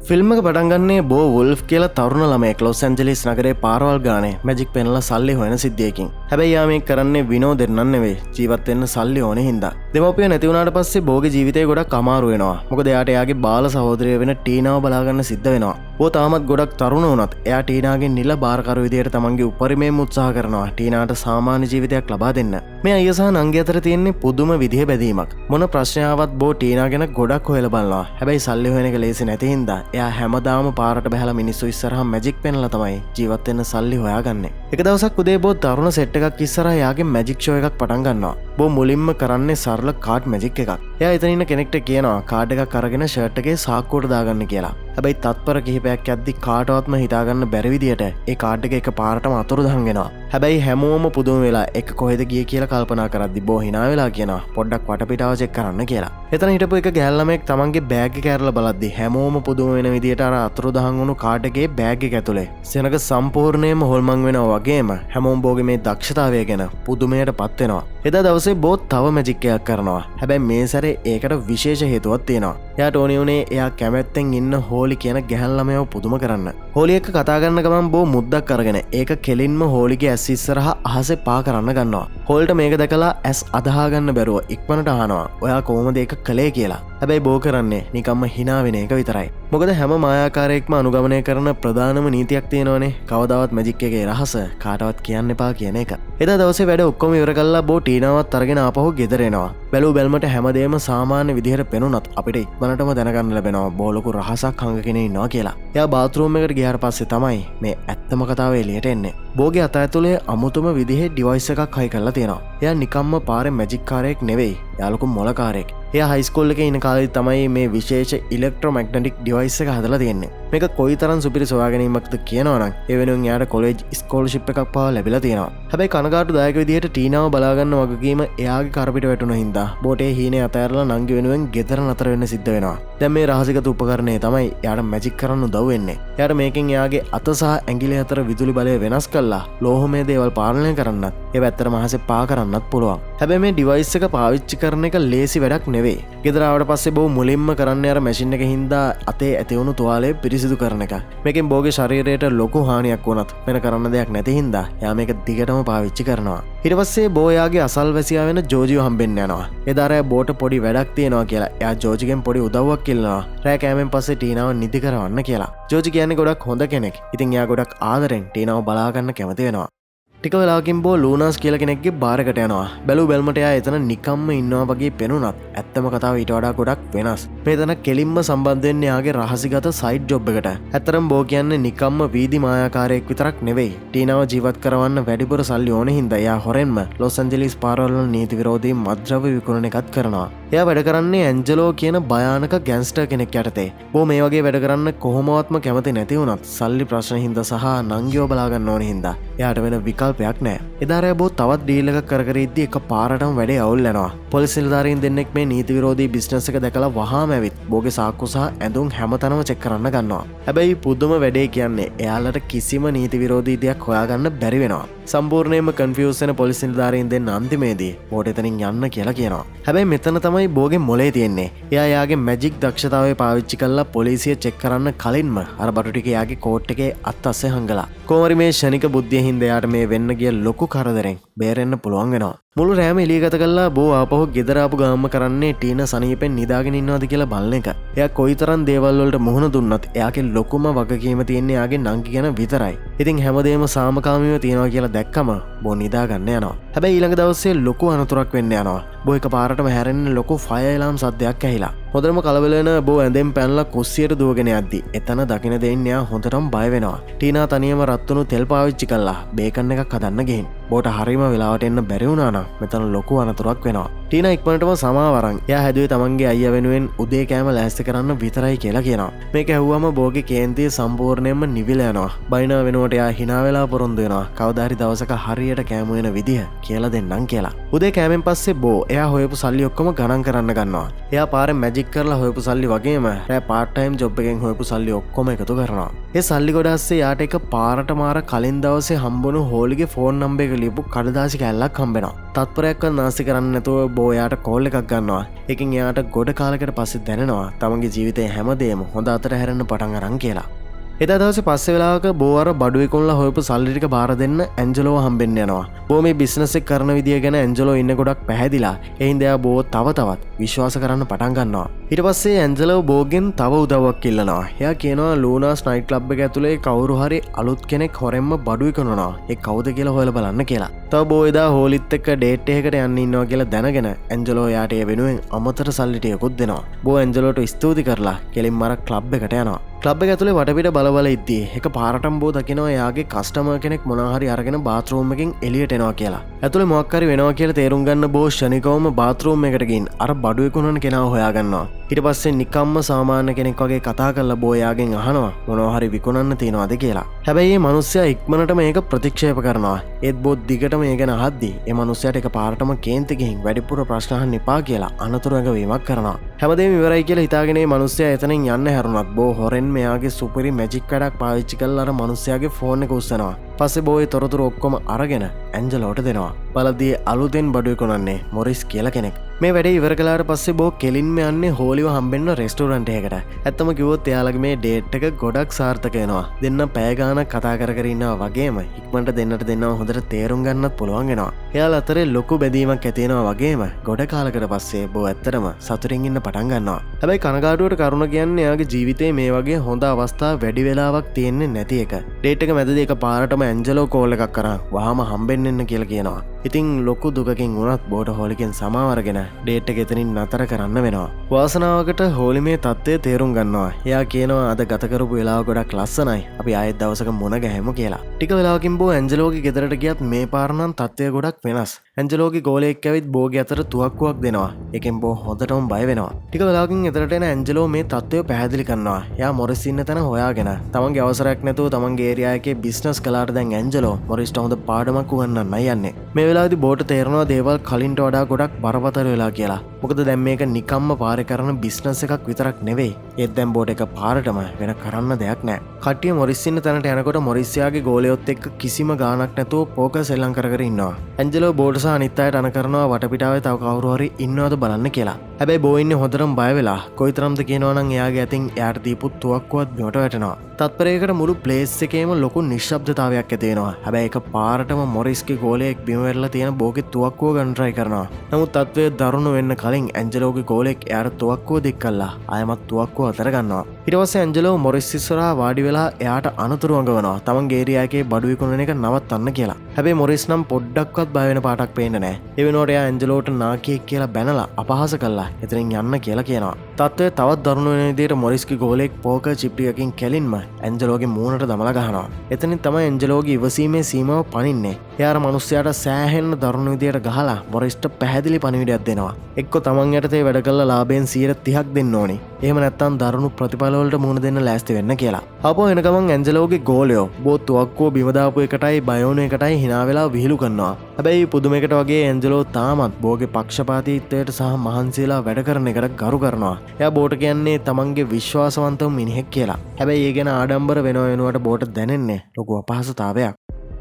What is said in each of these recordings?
Film එක පටන් ගන්නේ බෝ වුල්ෆ් කියලා තරුණ ළමයෙක් ලොස් ඇන්ජලිස් නගරේ පාරවල් ගානේ මැජික් පෙන්ලා සල්ලි හොයන සිද්ධියකින්. හැබැයි යා මේක කරන්නේ විනෝදෙන් නෙවෙයි, ජීවත් වෙන්න සල්ලි ඕනේ හින්දා. දෙමව්පියෝ නැති වුණාට පස්සේ බෝගේ ජීවිතේ ගොඩක් අමාරු වෙනවා. මොකද එයාට එයාගේ බාල සහෝදරිය වෙන ටීනාව බලා ගන්න සිද්ධ වෙනවා. බෝ තාමත් ගොඩක් තරුණ වුණත් එයා ටීනාගෙන් නිල බාරකරු විදියට තමන්ගේ උපරිමයෙන් උත්සාහ කරනවා ටීනාට සාමාන්‍ය ජීවිතයක් ලබා දෙන්න. මේ අයියා සහ නංගි අතර තියෙන්නේ පුදුම විදිහේ බැඳීමක්. මොන ප්‍රශ්නාවක් බෝ ටීනා ගැන ගොඩක් හොයලා බලනවා. හැබැයි සල්ලි හොයන එක ලේසි නැති හින්දා එයා හැමදාම පාරට බැහැලා මිනිස්සු ඉස්සරහා මැජික් පෙන්ලා තමයි ජීවත් වෙන්න සල්ලි හොයාගන්නේ. එක දවසක් උදේ බෝ තරුණ සෙට් එකක් ඉස්සරහා එයාගේ මැජික් ෂෝ එකක් පටන් ගන්නවා. බෝ මුලින්ම කරන්නේ සරල කාඩ් මැජික් එකක්. එයා එතන ඉන්න කෙනෙක්ට කියනවා කාඩ් එකක් අරගෙන ෂර්ට් එකේ සාක්කුවට දාගන්න කියලා. හැබැයි තත්පර කිහිපයක් යද්දි කාටවත්ම හිතාගන්න බැරි විදියට ඒ කාඩ් එක එකපාරටම අතුරුදහන් වෙනවා. හැබැයි හැමෝම පුදුම වෙලා එක කොහෙද ගියේ කියලා කල්පනා කරද්දි බෝ hina වෙලා කියනවා පොඩ්ඩක් වටපිටාව චෙක් කරන්න කියලා. එතන හිටපු එක ගෑල් ළමෙක් තමන්ගේ බෑග් එක ඇරලා බලද්දි හැමෝම පුදුම වෙන විදියට අර අතුරුදහන් වුණු කාඩ් එකේ බෑග් එක ඇතුලේ සෙනඟ සම්පූර්ණයෙන්ම හොල්මන් වෙනවා වගේම හැමෝම බෝගේ මේ දක්ෂතාවය ගැන පුදුමයට පත් වෙනවා. එදා දවසේ බෝ තව මැජික් එකක් කරනවා. හැබැයි මේ සැරේ ඒකට විශේෂ හේතුවක් තියෙනවා. එයාට ඕනේ උනේ එයා කැමැත්තෙන් ඉන්න හෝලි කියන ගැහැල් ළමයව පුදුම කරන්න. හෝලි එක්ක කතා කරන ගමන් බෝ මුද්දක් අරගෙන ඒක කෙලින්ම හෝලිගේ ඇස් ඉස්සරහා අහසේ පා කරන්න ගන්නවා. හෝල්ට මේක දැකලා ඇස් අදහා ගන්න බැරුව ඉක්මනට අහනවා ඔයා කොහොමද ඒක කළේ කියලා. හැබැයි බෝ කරන්නේ නිකම්ම hina වෙන එක විතරයි. මොකද හැම මායාකාරයෙක්ම අනුගමනය කරන ප්‍රධානම නීතියක් තියෙනවනේ කවදාවත් මැජික් එකේ රහස කාටවත් කියන්න එපා කියන එක. එදා දවසේ වැඩ ඔක්කොම ඉවර කළා බෝ ටීනාවත් අරගෙන ආපහු ගෙදර එනවා. බැලු බැලමට හැමදේම සාමාන්‍ය විදිහට පෙනුනත් අපිට ඉක්මනටම දැනගන්න ලැබෙනවා බෝ ලොකු රහසක් හංගගෙන ඉන්නවා කියලා. එයා බාත්රූම් එකට ගියාට පස්සේ තමයි මේ ඇත්තම කතාව එළියට එන්නේ. බෝගේ අත ඇතුලේ අමුතුම විදිහේ ඩිවයිස් එකක් හයි කරලා තියෙනවා. එයා නිකම්ම පාරේ මැජික් කාරයෙක් නෙවෙයි. එයා ලොකු මොලකාරයෙක්. එයා හයිස්කෝල් එකේ ඉන්න කාලේ තමයි මේ විශේෂ ඉලෙක්ට්‍රොමැග්නටික් ඩිවයිස් එක හදලා තියෙන්නේ. මේක කොයිතරම් සුපිරි සොයා ගැනීමක්ද කියනවනම් ඒ වෙනුවෙන් එයාට කොලෙජ් ස්කෝලර්ෂිප් එකක් පාවා ලැබිලා තියෙනවා. හැබැයි කනගාටුදායක විදිහට ටීනාව බලා ගන්න වගකීම එයාගේ කරපිට වැටුණ හින්දා බෝටේ හීනේ අතෑරලා නංගි වෙනුවෙන් ගෙදර නතර වෙන්න සිද්ධ වෙනවා. දැන් මේ රහසිගත උපකරණය තමයි එයාට මැජික් කරන්න උදව් වෙන්නේ. එයාට මේකෙන් එයාගේ අත සහ ඇඟිලි අතර විදුලි බලය වෙනස් කරලා ලෝහමය දේවල් පාලනය කරන්නත් ඒ පැත්තට මහසේ පා කරන්නත් පුළුවන්. හැබැයි මේ ඩිවයිස් එක පාවිච්චි කරන එක ලේසි වැඩක් නෙවෙයි. ගෙදර ආවට පස්සේ බෝ මුලින්ම කරන්නේ අර මැෂින් එක හින්දා අතේ ඇති වුණු තුවාලය පිරිසිදු කරන එක. මේකෙන් බෝගේ ශරීරයට ලොකු හානියක් වුණත් වෙන කරන්න දෙයක් නැති හින්දා එයා මේක දිගටම පාවිච්චි කරනවා. ඊට පස්සේ බෝ එයාගේ අසල්වැසියා වෙන ජෝජිව හම්බෙන්න යනවා. එදා රෑ බෝට පොඩි වැඩක් තියෙනවා කියලා එයා ජෝජිගෙන් පොඩි උදව්වක් ඉල්ලනවා. රෑ කෑමෙන් පස්සේ ටීනාව නිදි කරවන්න කියලා. ජෝජි කියන්නේ ගොඩක් හොඳ කෙනෙක්. ඉතින් එයා ගොඩක් ආදරෙන් ටීනාව බලා ගන්න කැමති වෙනවා. ටික වෙලාවකින් බෝ ලූනාස් කියලා කෙනෙක්ගේ බාරකට යනවා. බැලු බැලමට එයා එතන නිකම්ම ඉන්නවා වගේ පෙනුනත් ඇත්තම කතාව ඊට වඩා ගොඩක් වෙනස්. මෙතන කෙලින්ම සම්බන්ධ වෙන්නේ එයාගේ රහසිගත සයිඩ් ජොබ් එකට. ඇත්තරම් බෝ කියන්නේ නිකම්ම වීදි මායාකාරයෙක් විතරක් නෙවෙයි. ටීනාව ජීවත් කරවන්න වැඩිපුර සල්ලි ඕන හින්දා එයා හොරෙන්ම ලොස් ඇන්ජලිස් පාරවල් වල නීති විරෝධී මත්ද්‍රව්‍ය විකුණන එකත් කරනවා. එයා වැඩ කරන්නේ ඇන්ජලෝ කියන භයානක ගැන්ස්ටර් කෙනෙක් යටතේ. බෝ මේ වගේ වැඩ කරන්න කොහොමවත්ම කැමති නැති වුණත් සල්ලි ප්‍රශ්න හින්දා සහ නංගිව බලා ගන්න ඕන හින්දා එයාට වෙන විකල්පයක් නැහැ. එදා රෑ බෝ තවත් ඩීල් එකක් කර කර ඉද්දි එක පාරටම වැඩේ අවුල් යනවා. පොලිස් නිලධාරීන් දෙන්නෙක් මේ නීති විරෝධී බිස්නස් එක දැකලා වහාම ඇවිත් බෝගේ සාක්කු සහ ඇඳුම් හැමතැනම චෙක් කරන්න ගන්නවා. හැබැයි පුදුම වැඩේ කියන්නේ එයාලට කිසිම නීති විරෝධී දෙයක් හොයාගන්න බැරි වෙනවා. සම්පූර්ණයෙන්ම කන්ෆියුස් වෙන පොලිස් නිලධාරීන් දෙන්න අන්තිමේදී බෝට එතනින් යන්න කියලා කියනවා. හැබැයි මෙතන තමයි බෝගේ මොලේ තියෙන්නේ. එයා යාගේ මැජික් දක්ෂතාවය පාවිච්චි කරලා පොලිසිය චෙක් කරන්න කලින්ම අර බටු ටික යාගේ කෝට් එකේ අත්අස්සේ හංගලා. කොහොමරි මේ ෂණික බුද්ධිය හින්දා එයාට මේ වෙන්න ගිය ලොකු කරදරෙන් බේරෙන්න පුළුවන් වෙනවා. මුළු රෑම එළිය ගත කළා බෝ ආපහු ගෙදර ආපු ගාම කරන්නේ ටීනා සනීපෙන් නිදාගෙන ඉන්නවද කියලා බලන එක. එයා කොයිතරම් දේවල් වලට මුහුණ දුන්නත් එයාගේ ලොකුම වගකීම තියෙන්නේ එයාගේ නංගි ගැන විතරයි. ඉතින් හැමදේම සාමකාමීව තියනවා කියලා දැක්කම බෝ නිදා ගන්න යනවා. හැබැයි ඊළඟ දවසේ ලොකු අනතුරක් වෙන්න යනවා. බෝ එකපාරටම හැරෙන්න ලොකු ෆයර් ඇලාම් සද්දයක් ඇහිලා. හොඳටම කලබල වෙන බෝ ඇඳෙන් පැනලා කුස්සියට දුවගෙන යද්දි එතන දකින දෙයින් එයා හොඳටම බය වෙනවා. ටීනා තනියම රත් වුණු තෙල් පාවිච්චි කළා බේකන් එකක් හදන්න ගිහින්. බෝට හරීම වෙලාවට එන්න බැරි වුණා නම් මෙතන ලොකු අනතුරක් වෙනවා. ටීනා ඉක්මනටම සමාව අරන් එයා හැදුවේ තමන්ගේ අයියා වෙනුවෙන් උදේ කෑම ලෑස්ති කරන්න විතරයි කියලා කියනවා. මේක ඇහුවම බෝගේ කේන්තිය සම්පූර්ණයෙන්ම නිවිලා යනවා. බයිනා වෙනුවට එයා hina වෙලා පොරොන්දු වෙනවා. කවදා හරි දවසක හරියට කෑම වෙන විදිය කියලා දෙන්නම් කියලා. උදේ කෑමෙන් පස්සේ බෝ එයා හොයපු සල්ලි ඔක්කොම ගණන් කරන්න ගන්නවා. එයා පාරේ මැජික් කරලා හොයපු සල්ලි වගේම රෑ පාර්ට් ටයිම් ජොබ් එකෙන් හොයපු සල්ලි ඔක්කොම එකතු කරනවා. ඒ සල්ලි ගොඩ ඇස්සේ යාට එක පාරට මාර කලින් දවසේ හම්බුණු හෝලිගේ ෆෝන් නම්බර් එක ලියපු කඩදාසි කැල්ලක් හම්බෙනවා. තත්පරයක්වත් නාස්ති කරන්න නැතුව බෝ යාට කෝල් එකක් ගන්නවා. එකින් එයාට ගොඩ කාලකට පස්සේ දැනෙනවා තමන්ගේ ජීවිතේ හැමදේම හොඳ අතට හැරෙන්න පටන් අරන් කියලා. එදා දවසේ පස්සේ වෙලාවක බෝ අර බඩුවෙකුන්ලා හොයපු සල්ලි ටික බාර දෙන්න ඇන්ජලෝ හම්බෙන්න යනවා. බෝ මේ බිස්නස් එක කරන විදිය ගැන ඇන්ජලෝ ඉන්න ගොඩක් පැහැදිලා. ඒ හින්දා එයා බෝ තව තවත් විශ්වාස කරන්න පටන් ගන්නවා. ඊට පස්සේ ඇන්ජලෝ බෝගෙන් තව උදව්වක් ඉල්ලනවා. එයා කියනවා ලූනාස් නයිට් ක්ලබ් එක ඇතුලේ කවුරු හරි අලුත් කෙනෙක් හොරෙන්ම බඩු විකුණනවා. ඒ කවුද කියලා හොයලා බලන්න කියලා. තව බෝ එදා හෝලිත් එක්ක ඩේට් එකකට යන්න ඉන්නවා කියලා දැනගෙන ඇන්ජලෝ එයාට ඒ වෙනුවෙන් අමතර සල්ලි ටිකකුත් දෙනවා. බෝ ඇන්ජලෝට ස්තුති කරලා කෙලින්ම අර ක්ලබ් එකට යනවා. ක්ලබ් එක ඇතුලේ වටපිට බලබල ඉද්දී එක පාරටම බෝ දකිනවා එයාගේ කස්ටමර් කෙනෙක් මොනවා හරි අරගෙන බාත්රූම් එකකින් එළියට එනවා කියලා. ඇතුලේ මොකක් හරි වෙනවා කියලා තේරුම් ගන්න බෝ ෂණිකවම බාත්රූම් එකට ගිහින් අර බඩු විකුණන කෙනාව හොයාගන්නවා. ඊට පස්සේ නිකම්ම සාමාන්‍ය කෙනෙක් වගේ කතා කරලා බෝ එයාගෙන් අහනවා මොනවා හරි විකුණන්න තියනවාද කියලා. හැබැයි මේ මිනිස්සයා ඉක්මනට මේක ප්‍රතික්ෂේප කරනවා. ඒත් බෝ දිගටම ඒ ගැන අහද්දී ඒ මිනිස්සයාට එක පාරටම කේන්ති ගිහින් වැඩිපුර ප්‍රශ්න අහන්න එපා කියලා අනතුරු ඇඟවීමක් කරනවා. හැමදේම ඉවරයි කියලා හිතාගෙන මේ මිනිස්සයා එතනින් යන්න හැරුණත් බෝ හොරෙන් මෙයාගේ සුපිරි මැජික් වැඩක් පාවිච්චි කරලා අර මිනිස්සයාගේ ෆෝන් එක උස්සනවා. පස්සේ බෝ ඒ තොරතුරු ඔක්කොම අරගෙන ඇන්ජලෝට දෙනවා. බලද්දී අලුතෙන් බඩු විකුණන්නේ මොරිස් කියලා කෙනෙක්. මේ වැඩේ ඉවර කළාට පස්සේ බෝ කෙලින්ම යන්නේ හෝලිව හම්බෙන්න රෙස්ටෝරන්ට් එකකට. ඇත්තම කිව්වොත් එයාලගේ මේ ඩේට් එක ගොඩක් සාර්ථක වෙනවා. දෙන්න පැය ගාණක් කතා කර කර ඉන්නවා වගේම ඉක්මනට දෙන්නට දෙන්නව හොඳට තේරුම් ගන්නත් පුළුවන් වෙනවා. එයාලා අතරේ ලොකු බැඳීමක් ඇති වෙනවා වගේම ගොඩ කාලකට පස්සේ බෝ ඇත්තටම සතුටින් ඉන්න පටන් ගන්නවා. හැබැයි කනගාටුවට කරුණ කියන්නේ එයාගේ ජීවිතේ මේ වගේ හොඳ අවස්ථා වැඩි වෙලාවක් තියෙන්නේ නැති එක. ඩේට් එක මැදදී එක පාරටම ඇන්ජලෝ කෝල් එකක් කරා වහාම හම්බෙන්න එන්න කියලා කියනවා. ඉතින් ලොකු දුකකින් වුණත් බෝට හෝලිකෙන් සමාව අරගෙන ඩේට් එක එතනින් නතර කරන්න වෙනවා. වාසනාවකට හෝලි මේ තත්ත්වය තේරුම් ගන්නවා. එයා කියනවා අද ගත කරපු වෙලාව ගොඩක් ලස්සනයි. අපි ආයෙත් දවසක මුණ ගැහෙමු කියලා. ටික වෙලාවකින් බෝ ඇන්ජලෝගේ ගෙදරට ගියත් මේ පාර නම් තත්ත්වය ගොඩක් වෙනස්. ඇන්ජලෝගේ ගෝලයෙක් ඇවිත් බෝගේ අතට තුවක්කුවක් දෙනවා. ඒකෙන් බෝ හොඳටම බය වෙනවා. ටික වෙලාවකින් එතරට එන ඇන්ජලෝ මේ තත්ත්වය පැහැදිලි කරනවා. එයා මොරිස් ඉන්න තැන හොයාගෙන තමන්ගේ අවසරයක් නැතුව තමන්ගේ ඒරියා එකේ බිස්නස් කළාට දැන් ඇන්ජලෝ මොරිස්ට හොඳ පාඩමක් උගන්වන්නයි යන්නේ. මේ වෙලාවේදී බෝට තේරෙනවා දේවල් කලින්ට වඩා ගොඩක් බරපතල වෙලා කියලා. මොකද දැන් මේක නිකම්ම පාරේ කරන බිස්නස් එකක් විතරක් නෙවෙයි. ඒත් දැන් බෝට එක පාරටම වෙන කරන්න දෙයක් නැහැ. කට්ටිය මොරිස් ඉන්න තැනට යනකොට මොරිස්යාගේ ගෝලයොත් එක්ක කිසිම ගාණක් නැතුව පෝකර් සෙල්ලම් කර කර ඉන්නවා. ඇන්ජලෝ බෝට සහ අනිත් අයට අන කරනවා වටපිටාවේ තව කවුරු හරි ඉන්නවද බලන්න කියලා. හැබැයි බෝ ඉන්නේ හොඳටම බය වෙලා. කොයිතරම්ද කියනවා නම් එයාගේ අතින් එයාට දීපු තුවක්කුවත් බිමට වැටෙනවා. තත්පරයකට මුළු ප්ලේස් එකේම ලොකු නිශ්ශබ්දතාවයක් ඇති වෙනවා. හැබැයි එක පාරටම මොරිස්ගේ ගෝලයක් බිම වැටලා තියෙන බෝගේ තුවක්කුව ගන්න try කරනවා. නමුත් තත්ත්වය දරුණු වෙන්න කලින් ඇන්ජලෝගේ ගෝලෙක් එයාට තුවක්කුව දික් කළා. ආයමත් තුවක්කුව අතර ගන්නවා. ඊට පස්සේ ඇන්ජලෝ මොරිස් ඉස්සරහා වාඩි වෙලා එයාට අනතුරු අඟවනවා. තමන්ගේ ඒරියා එකේ බඩු විකුණන එක නවත්තන්න කියලා. හැබැයි මොරිස් නම් පොඩ්ඩක්වත් බය වෙන පාටක් පේන්නේ නැහැ. ඒ වෙනුවට එයා ඇන්ජලෝට නාකියෙක් කියලා බැනලා අපහාස කළා. එතනින් යන්න කියලා කියනවා. තත්ත්වය තවත් දරුණු වෙන විදිහට මොරිස්ගේ ගෝලෙක් පෝකර් චිප් ටිකකින් කෙලින්ම ඇන්ජලෝගේ මූණට දමලා ගහනවා. එතනින් තමයි ඇන්ජලෝගේ ඉවසීමේ සීමාව පනින්නේ. එයා අර මිනිස්සයාට සෑහෙන්න දරුණු විදියට ගහලා මොරිස්ට පැහැදිලි පණිවිඩයක් දෙනවා. එක්ක තමන් යටතේ වැඩ කළා ලාභයෙන් 30ක් දෙන්න ඕනි. එහෙම නැත්නම් දරුණු ප්‍රතිඵල වලට මුහුණ දෙන්න ලෑස්ති වෙන්න කියලා. ආපහු එන ගමන් ඇන්ජලෝගේ ගෝලයෝ බෝත් තුවක්කුව බිම දාපු එකටයි බය වුණු එකටයි hina වෙලා විහිළු කරනවා. හැබැයි පුදුමයකට වගේ ඇන්ජලෝ තාමත් බෝගේ පක්ෂපාතීත්වයට සහ මහන්සියලා වැඩ කරන එකට ගරු කරනවා. එයා බෝට කියන්නේ තමන්ගේ විශ්වාසවන්තම මිනිහෙක් කියලා. හැබැයි ඒ ගැන ආඩම්බර වෙනව වෙනුවට බෝට දැනෙන්නේ ලොකු අපහසුතාවයක්.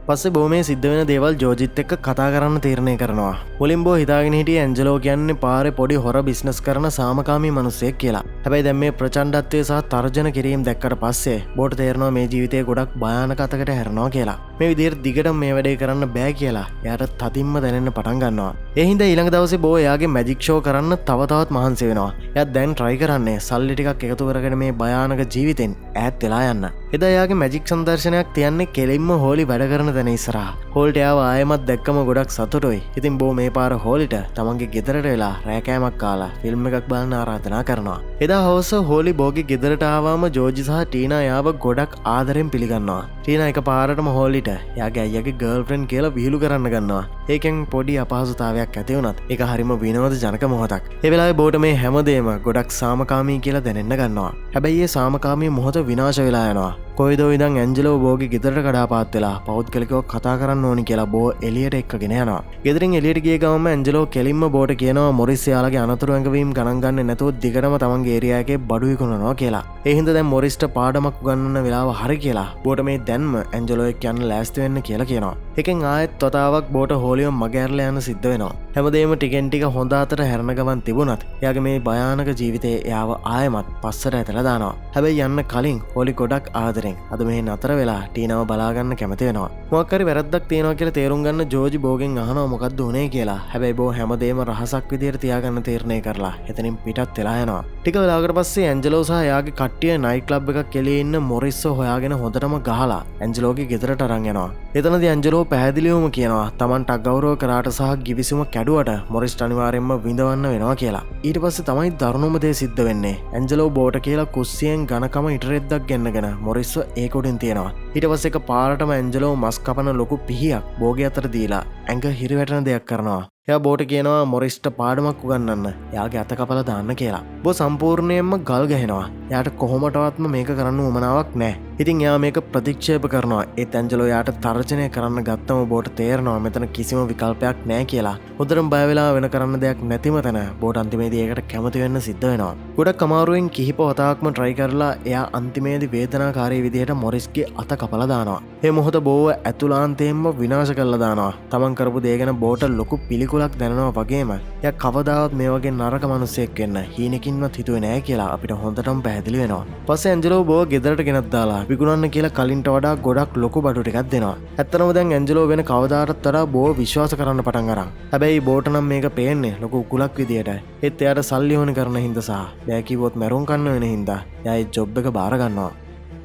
පස්සේ බෝ මේ සිද්ධ වෙන දේවල් ජෝජිත් එක්ක කතා කරන්න තීරණය කරනවා. මුලින් බෝ හිතාගෙන හිටියේ ඇන්ජලෝ කියන්නේ පාරේ පොඩි හොර බිස්නස් කරන සාමකාමී මිනිහෙක් කියලා. හැබැයි දැන් මේ ප්‍රචණ්ඩත්වය සහ තර්ජන කිරීම දැක්කට පස්සේ බෝට තේරෙනවා මේ ජීවිතේ ගොඩක් භයානක අතකට හැරෙනවා කියලා. මේ විදිහට දිගටම මේ වැඩේ කරන්න බෑ කියලා එයාට තදින්ම දැනෙන්න පටන් ගන්නවා. ඒ හින්දා ඊළඟ දවසේ බෝ එයාගේ මැජික් ෂෝ කරන්න තව තවත් මහන්සි වෙනවා. එයා දැන් try කරන්නේ සල්ලි ටිකක් එකතු කරගෙන මේ භයානක ජීවිතෙන් ඈත් වෙලා යන්න. එදා එයාගේ මැජික් සංදර්ශනයක් තියන්නේ කෙලින්ම හෝලි වැඩ කරන තැන ඉස්සරහා. හෝල්ට එයාව ආයෙමත් දැක්කම ගොඩක් සතුටුයි. ඉතින් බෝ මේ පාර හෝලිට තමන්ගේ ගෙදරට වෙලා රෑ කෑමක් කාලා ෆිල්ම් එකක් බලන්න ආරාධනා කරනවා. එදා හවස හෝලි බෝගේ ගෙදරට ආවම ජෝර්ජ් සහ ටීනා එයාව ගොඩක් ආදරෙන් පිළිගන්නවා. ටීනා එක පාරටම හෝලිට එයාගේ අයියාගේ ගර්ල්ෆ්‍රෙන්ඩ් කියලා විහිළු කරන්න ගන්නවා. ඒකෙන් පොඩි අපහසුතාවයක් ඇති වුණත් ඒක හරිම විනෝද ජනක මොහොතක්. ඒ වෙලාවේ බෝට මේ හැමදේම ගොඩක් සාමකාමී කියලා දැනෙන්න ගන්නවා. හැබැයි ඒ සාමකාමී මොහොත විනාශ වෙලා යනවා. කොයිදෝ ඉඳන් ඇන්ජලෝ බෝගේ ගෙදරට කඩාපාත් වෙලා පෞද්ගලිකව කතා කරන්න ඕනි කියලා බෝ එළියට එක්කගෙන යනවා. ගෙදරින් එළියට ගිය ගමන් ඇන්ජලෝ කෙලින්ම බෝට කියනවා මොරිස් එයාලගේ අනතුරු ඇඟවීම් ගණන් ගන්න නැතුව දිගටම තමන්ගේ ඒරියා එකේ බඩු විකුණනවා කියලා. ඒ හින්දා දැන් මොරිස්ට පාඩමක් උගන්වන්න වෙලාව හරි කියලා බෝට මේ දැන්ම ඇන්ජලෝ එක්ක යන්න ලෑස්ති වෙන්න කියලා කියනවා. එකෙන් ආයෙත් වතාවක් බෝට හෝලියම් මගැරලා යන සිද්ධ වෙනවා. හැමදේම ටිකෙන් ටික හොඳ අතට හැරෙන ගමන් තිබුණත් එයාගේ මේ භයානක ජීවිතේ එයාව ආයෙමත් පස්සට ඇතලා දානවා. හැබැයි යන්න කලින් හෝලි ගොඩක් ආදරෙන් අද මෙහි නතර වෙලා ටීනාව බලාගන්න කැමති වෙනවා. මොකක් හරි වැරද්දක් තියෙනවා කියලා තේරුම් ගන්න ජෝජි බෝගෙන් අහනවා මොකද්ද උනේ කියලා. හැබැයි බෝ හැමදේම රහසක් විදියට තියාගන්න තීරණය කරලා එතනින් පිටත් වෙලා යනවා. ටික වෙලාවකට පස්සේ ඇන්ජලෝ සහ එයාගේ කට්ටිය නයිට් ක්ලබ් එකක් එළියේ ඉන්න මොරිස්සෝ හොයාගෙන හොඳටම ගහලා ඇන්ජලෝගේ ගෙදරට අරන් යනවා. එතනදී ඇන්ජලෝ පැහැදිලිවම කියනවා තමන්ට අගෞරව කරාට සහ ගිවිසුම කැඩුවට මොරිස්ට අනිවාර්යෙන්ම විඳවන්න වෙනවා කියලා. ඊට පස්සේ තමයි දරුණුම දේ සිද්ධ වෙන්නේ. ඇන්ජලෝ බෝට කියලා කුස්සියෙන් ඝනකම ඉටරෙද්දක් ගෙන්නගෙන මොරිස්ව ඒක උඩින් තියනවා. ඊට පස්සේ එක පාරටම ඇන්ජලෝ මස් කපන ලොකු පිහියක් බෝගේ අතට දීලා ඇඟ හිරිවැටෙන දෙයක් කරනවා. එයා බෝට කියනවා මොරිස්ට පාඩමක් උගන්වන්න එයාගේ අත කපලා දාන්න කියලා. බෝ සම්පූර්ණයෙන්ම ගල් ගහනවා. එයාට කොහොමටවත්ම මේක කරන්න උවමනාවක් නැහැ. ඉතින් එයා මේක ප්‍රතික්ෂේප කරනවා. ඒත් ඇන්ජලෝ එයාට තර්ජනය කරන්න ගත්තම බෝට තේරෙනවා මෙතන කිසිම විකල්පයක් නැහැ කියලා. හොඳටම බය වෙලා වෙන කරන්න දෙයක් නැතිම තැන බෝට අන්තිමේදී ඒකට කැමති වෙන්න සිද්ධ වෙනවා. ගොඩක් අමාරුවෙන් කිහිප වතාවක්ම try කරලා එයා අන්තිමේදී වේදනාකාරී විදිහට මොරිස්ගේ අත කපලා දානවා. මේ මොහොත බෝව ඇතුළාන්තයෙන්ම විනාශ කරලා දානවා. තමන් කරපු දේ ගැන බෝට ලොකු පිළිකුලක් දැනෙනවා වගේම එයා කවදාවත් මේ වගේ නරක මිනිසෙක් වෙන්න හීනකින්වත් හිතුවේ නැහැ කියලා අපිට හොඳටම පැහැදිලි වෙනවා. පස්සේ ඇන්ජලෝ බෝව ගෙදරට ගෙනත් දාලා විකුණන්න කියලා කලින්ට වඩා ගොඩක් ලොකු බඩු ටිකක් දෙනවා. ඇත්තටම දැන් ඇන්ජලෝ වෙන කවදාටත් වඩා බෝව විශ්වාස කරන්න පටන් අරන්. හැබැයි බෝට නම් මේක පේන්නේ ලොකු උකුලක් විදියට. ඒත් එයාට සල්ලි ඕන කරන හින්දා සහ බෑ කිව්වොත් මැරුම් කන්න වෙන හින්දා එයා ඒ ජොබ් එක බාර ගන්නවා.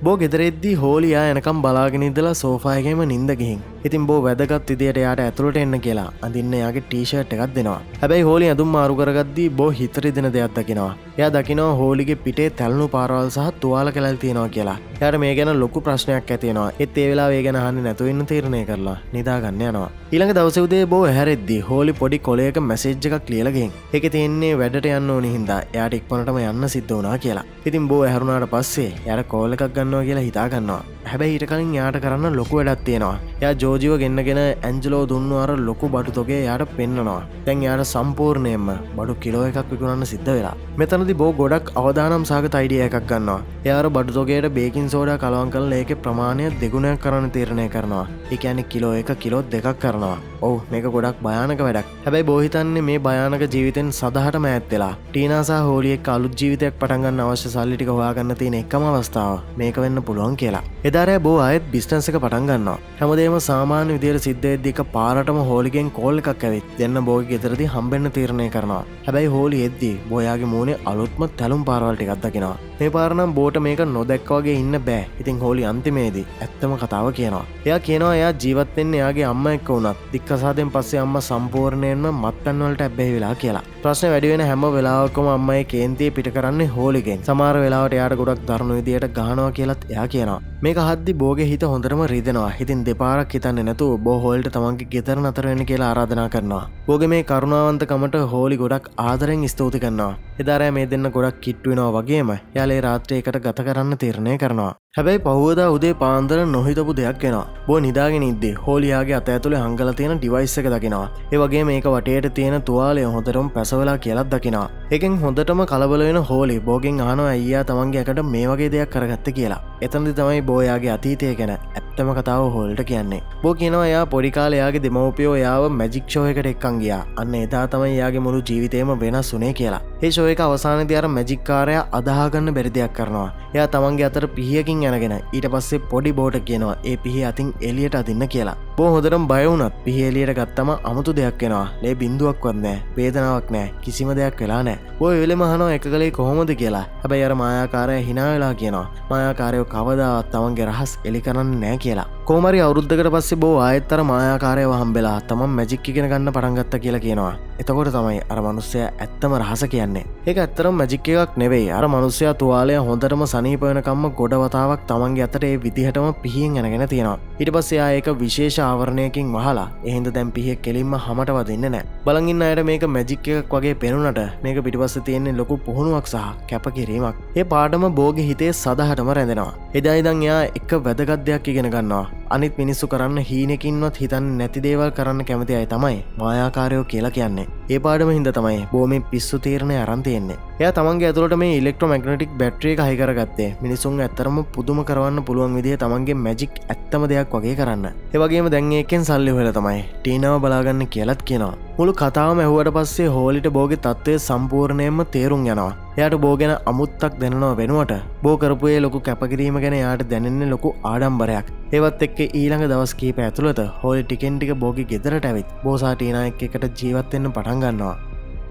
බෝ ගෙදරෙද්දී හෝලියා එනකම් බලාගෙන ඉඳලා සෝෆා එකේම නිින්ද ගිහින්. ඉතින් බෝ වැදගත් විදියට එයාට ඇතුළට එන්න කියලා අඳින්න එයාගේ ටී-ෂර්ට් එකක් දෙනවා. හැබැයි හෝලි ඇඳුම් මාරු කරගද්දී බෝ හිත රිදෙන දෙයක් දකිනවා. එයා දකිනවා හෝලිගේ පිටේ තැලුණු පාරවල් සහ තුවාල කැලල් තියෙනවා කියලා. එයාට මේ ගැන ලොකු ප්‍රශ්නයක් ඇති වෙනවා. ඒත් ඒ වෙලාවේ ඒ ගැන අහන්නේ නැතුව ඉන්න තීරණය කරලා නිදා ගන්න යනවා. ඊළඟ දවසේ උදේ බෝ ඇහැරෙද්දී හෝලි පොඩි කොලයක මැසේජ් එකක් ලියලා ගිහින්. ඒකේ තියෙන්නේ වැඩට යන්න ඕනි හින්දා එයාට ඉක්මනටම යන්න සිද්ධ වුණා කියලා. ඉතින් බෝ ඇහැරුණාට පස්සේ එයාට කෝල් එකක් ගන්නවා කියලා හිතා ගන්නවා. හැබැයි ඊට කලින් එයාට කරන්න ලොකු වැඩක් තියෙනවා. එයා ජෝජිව ගෙන්නගෙන ඇන්ජලෝ දුන්නු අර ලොකු බඩු තොගේ එයාට පෙන්නනවා. දැන් එයාට සම්පූර්ණයෙන්ම බඩු කිලෝ එකක් විකුණන්න සිද්ධ වෙලා. මෙතනදී බෝ ගොඩක් අවදානම් සහගත අයිඩියා එකක් ගන්නවා. එයා අර බඩු තොගේට බේකින් සෝඩා කලවම් කරලා ඒකේ ප්‍රමාණය දෙගුණයක් කරන්න තීරණය කරනවා. ඒ කියන්නේ කිලෝ 1 කිලෝ 2ක් කරනවා. ඔව් මේක ගොඩක් භයානක වැඩක්. හැබැයි බෝ හිතන්නේ මේ භයානක ජීවිතෙන් සදහටම ඈත් වෙලා ටීනා සහ හෝලි එක්ක අලුත් ජීවිතයක් පටන් ගන්න අවශ්‍ය සල්ලි ටික හොයාගන්න තියෙන එකම අවස්ථාව මේක වෙන්න පුළුවන් කියලා. එදාරෑ බෝ ආයෙත් බිස්නස් එක පටන් ගන්නවා. හැමදේම සාමාන්‍ය විදියට සිද්ධ වෙද්දී එක පාරටම හෝලිගෙන් කෝල් එකක් ඇවිත් දෙන්න බෝගේ ගෙදරදී හම්බෙන්න තීරණය කරනවා. හැබැයි හෝලි එද්දී බෝ යාගේ මූණේ අලුත්ම තැලුම් පාරවල් ටිකක් දකිනවා. මේ පාර නම් බෝට මේක නොදැක්ක වගේ ඉන්න බෑ. ඉතින් හෝලි අන්තිමේදී ඇත්තම කතාව කියනවා. එයා කියනවා එයා ජීවත් වෙන්නේ එයාගේ අම්මා එක්ක වුණත් දික්කසාදෙන් පස්සේ අම්මා සම්පූර්ණයෙන්ම මත්පැන් වලට ඇබ්බැහි වෙලා කියලා. ප්‍රශ්නේ වැඩි වෙන හැම වෙලාවකම අම්මයි කේන්තිය පිට කරන්නේ හෝලිගෙන්. සමහර වෙලාවට එයාට ගොඩක් දරුණු විදියට ගහනවා කියලාත් එයා කියනවා. මේක අහද්දි බෝගේ හිත හොඳටම රිදෙනවා. ඉතින් දෙපාරක් හිතන්නේ නැතුව බෝ හෝල්ට තමන්ගේ ගෙදර නතර වෙන්න කියලා ආරාධනා කරනවා. බෝගේ මේ කරුණාවන්තකමට හෝලි ගොඩක් ආදරෙන් ස්තුති කරනවා. එදා රෑ මේ දෙන්න ගොඩක් කිට්ටු වෙනවා වගේම යාලේ රාත්‍රියේ එකට ගත කරන්න තීරණය කරනවා. හැබැයි පහුවදා උදේ පාන්දර නොහිතපු දෙයක් වෙනවා. බෝ නිදාගෙන ඉද්දී හෝලියාගේ අත ඇතුලේ හංගලා තියෙන ඩිවයිස් එක දකිනවා. ඒ වගේම මේක වටේට තියෙන තුවාලය හොඳටම පැසවලා කියලාත් දකිනවා. ඒකෙන් හොඳටම කලබල වෙන හෝලි බෝගෙන් අහනවා අයියා තමන්ගේ අකට මේ වගේ දෙයක් කරගත්තේ කියලා. එතනදී තමයි බෝ යාගේ අතීතය ගැන ඇත්තම කතාව හෝල්ට කියන්නේ. බෝ කියනවා එයා පොඩි කාලේ යාගේ දෙමව්පියෝ එයාව මැජික් ෂෝ එකට එක්කන් ගියා. අන්න එදා තමයි යාගේ මුළු ජීවිතේම වෙනස් වුනේ කියලා. ඒ ෂෝ එක අවසානයේදී අර මැජික් කාරයා අදාහ ගන්න බැරි දෙයක් කරනවා. එයා තමන්ගේ අතට පිහියකින් යනගෙන ඊට පස්සේ පොඩි බෝට කියනවා ඒ පිහිය අතින් එළියට අදින්න කියලා. බෝ හොඳටම බය වුණත් පිහිය එළියට ගත්තම අමුතු දෙයක් වෙනවා. ලේ බින්දුවක්වත් නැහැ, වේදනාවක් නැහැ, කිසිම දෙයක් වෙලා නැහැ. බෝ ඒ වෙලෙම අහනවා එක කලේ කොහොමද කියලා. හැබැයි අර මායාකාරයා hina වෙලා කියනවා මායාකාරයෝ කවදාවත් තමන්ගේ රහස් එලි කරන්නේ නැහැ කියලා. කොහොම හරි අවුරුද්දකට පස්සේ බෝ ආයෙත් අර මායාකාරයව හම්බෙලා තමන් මැජික් ඉගෙන ගන්න පටන් ගත්තා කියලා කියනවා. එතකොට තමයි අර මිනිස්සයා ඇත්තම රහස කියන්නේ. ඒක ඇත්තටම මැජික් එකක් නෙවෙයි. අර මිනිස්සයා තුවාලය හොඳටම සනීප වෙනකම්ම ගොඩ වතාවක් තමන්ගේ අතට ඒ විදිහටම පිහියෙන් අරගෙන තියෙනවා. ඊට පස්සේ ආ ඒක විශේෂ ආවරණයකින් වහලා එහෙනම් දැන් පිහිය කෙලින්ම හැමට වදින්නේ නැහැ. බලන් ඉන්න අයට මේක මැජික් එකක් වගේ පේනුනට මේක පිටිපස්සේ තියෙන ලොකු පුහුණුවක් සහ කැපකිරීමක්. ඒ පාඩම බෝගේ හිතේ සදහටම රැඳෙනවා. එදා ඉඳන් එයා එක වැදගත් දෙයක් ඉගෙන ගන්නවා. අනිත් මිනිස්සු කරන්න හීනකින්වත් හිතන්නේ නැති දේවල් කරන්න කැමති අය තමයි මායාකාරයෝ කියලා කියන්නේ. ඒ පාඩම හින්දා තමයි බෝ මේ පිස්සු තීරණය අරන් තියෙන්නේ. එයා තමන්ගේ ඇතුළට මේ ඉලෙක්ට්‍රොමැග්නටික් බැටරි එක හයි කරගත්තේ මිනිසුන් ඇත්තරම පුදුම කරවන්න පුළුවන් විදිහ තමන්ගේ මැජික් ඇත්තම දෙයක් වගේ කරන්න. ඒ වගේම දැන් ඒකෙන් සල්ලි හොයලා තමයි ටීනාව බලාගන්න කියලාත් කියනවා. මුළු කතාවම ඇහුවට පස්සේ හෝලිට බෝගේ තත්ත්වය සම්පූර්ණයෙන්ම තේරුම් යනවා. එයාට බෝ ගැන අමුත්තක් දැනනවා වෙනුවට බෝ කරපු ඒ ලොකු කැපකිරීම ගැන එයාට දැනෙන්නේ ලොකු ආඩම්බරයක්. ඒවත් එක්ක ඊළඟ දවස් කීප ඇතුළත හෝලි ටිකෙන් ටික බෝගේ ගෙදරට ඇවිත් බෝසා ටීනා එක්ක ජීවත් වෙන්න පටන් ගන්නවා.